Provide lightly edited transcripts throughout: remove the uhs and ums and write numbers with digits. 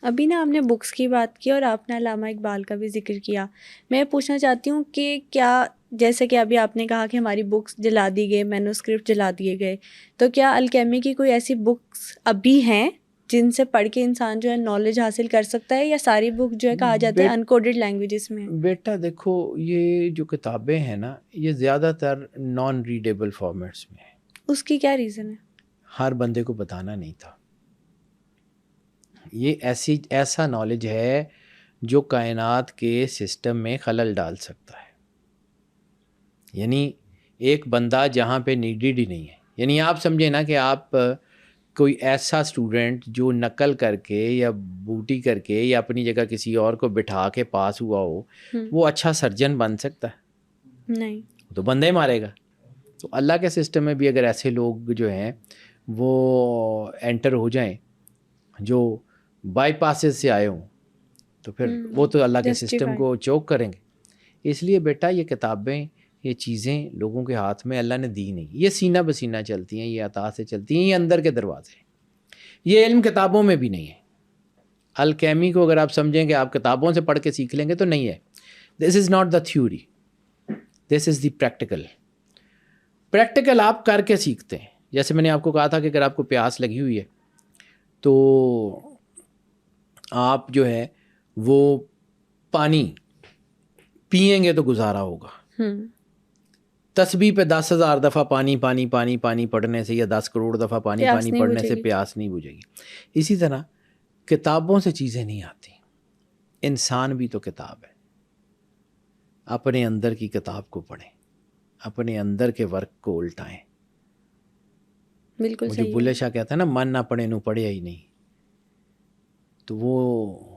ابھی نا آپ نے بکس کی بات کی اور آپ نے علامہ اقبال کا بھی ذکر کیا. میں پوچھنا چاہتی ہوں کہ کیا جیسے کہ ابھی آپ نے کہا کہ ہماری بکس جلا دی گئے، مینوسکرپٹ جلا دیے گئے، تو کیا الکیمی کی کوئی ایسی بکس ابھی ہیں جن سے پڑھ کے انسان جو ہے نالج حاصل کر سکتا ہے، یا ساری بک جو ہے کہا جاتا ہے انکوڈڈ لینگویجز میں؟ بیٹا دیکھو، یہ جو کتابیں ہیں نا، یہ زیادہ تر نان ریڈیبل فارمیٹس میں ہیں. اس کی کیا ریزن ہے؟ ہر بندے کو بتانا نہیں تھا. یہ ایسا نالج ہے جو کائنات کے سسٹم میں خلل ڈال سکتا ہے. یعنی ایک بندہ جہاں پہ نیڈیڈ ہی نہیں ہے. یعنی آپ سمجھیں نا کہ آپ کوئی ایسا اسٹوڈنٹ جو نقل کر کے یا بوٹی کر کے یا اپنی جگہ کسی اور کو بٹھا کے پاس ہوا ہو، وہ اچھا سرجن بن سکتا ہے؟ نہیں، تو بندہ ہی مارے گا. تو اللہ کے سسٹم میں بھی اگر ایسے لوگ جو ہیں وہ انٹر ہو جائیں جو بائی پاسز سے آئے ہوں، تو پھر وہ تو اللہ کے سسٹم کو چوک کریں گے. اس لیے بیٹا یہ کتابیں، یہ چیزیں لوگوں کے ہاتھ میں اللہ نے دی نہیں. یہ سینہ بسینہ چلتی ہیں، یہ عطا سے چلتی ہیں، یہ اندر کے دروازے ہیں. یہ علم کتابوں میں بھی نہیں ہے. الکیمی کو اگر آپ سمجھیں کہ آپ کتابوں سے پڑھ کے سیکھ لیں گے تو نہیں ہے. This is not the theory, this is the practical. Practical آپ کر کے سیکھتے ہیں. جیسے میں نے آپ کو کہا تھا کہ اگر آپ کو پیاس لگی ہوئی ہے تو آپ جو ہے وہ پانی پئیں گے تو گزارا ہوگا. تسبیح پہ 10,000 دفعہ پانی پانی پانی پانی پڑھنے سے یا 10 کروڑ دفعہ پانی پانی پڑھنے سے پیاس نہیں بجھے گی. اسی طرح کتابوں سے چیزیں نہیں آتی. انسان بھی تو کتاب ہے. اپنے اندر کی کتاب کو پڑھیں، اپنے اندر کے ورک کو الٹائیں. بالکل جو بلے شاہ کہتا ہے نا، من نہ پڑھے نو پڑھیا ہی نہیں. تو وہ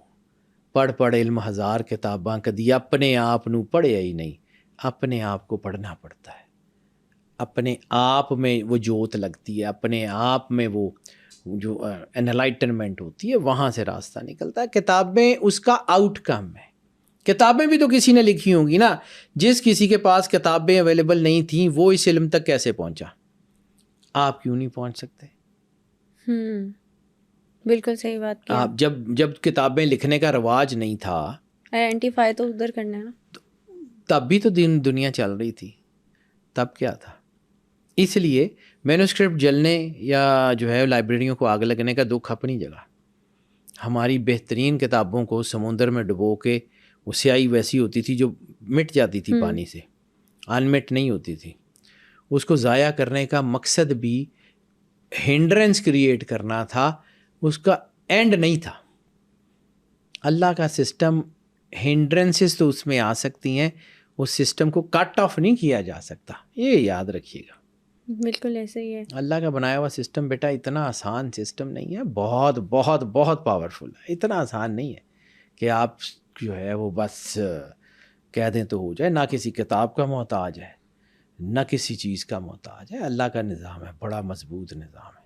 پڑھ علم ہزار کتاباں کدی اپنے آپ نو پڑھیا ہی نہیں. اپنے آپ کو پڑھنا پڑتا ہے. اپنے آپ میں وہ جوت لگتی ہے، اپنے آپ میں وہ جو انلائٹنمنٹ ہوتی ہے، وہاں سے راستہ نکلتا ہے. کتابیں اس کا آؤٹ کم ہے. کتابیں بھی تو کسی نے لکھی ہوں گی نا. جس کسی کے پاس کتابیں اویلیبل نہیں تھیں وہ اس علم تک کیسے پہنچا؟ آپ کیوں نہیں پہنچ سکتے؟ بالکل صحیح بات کیا. آپ جب کتابیں لکھنے کا رواج نہیں تھا، آئیڈینٹیفائی تو ادھر کرنا ہے نا، تب بھی تو دنیا چل رہی تھی. تب کیا تھا؟ اس لیے مینوسکرپٹ جلنے یا جو ہے لائبریریوں کو آگ لگنے کا دکھ اپنی جگہ. ہماری بہترین کتابوں کو سمندر میں ڈبو کے، وہ سیاہی ویسی ہوتی تھی جو مٹ جاتی تھی پانی سے، انمٹ نہیں ہوتی تھی. اس کو ضائع کرنے کا مقصد بھی ہنڈرنس کریٹ کرنا تھا، اس کا اینڈ نہیں تھا. اللہ کا سسٹم، ہنڈرنسز تو اس میں آ سکتی ہیں، اس سسٹم کو کٹ آف نہیں کیا جا سکتا. یہ یاد رکھیے گا. بالکل ایسے ہی ہے. اللہ کا بنایا ہوا سسٹم بیٹا اتنا آسان سسٹم نہیں ہے. بہت بہت بہت پاورفل ہے. اتنا آسان نہیں ہے کہ آپ جو ہے وہ بس کہہ دیں تو ہو جائے. نہ کسی کتاب کا محتاج ہے، نہ کسی چیز کا محتاج ہے. اللہ کا نظام ہے، بڑا مضبوط نظام ہے.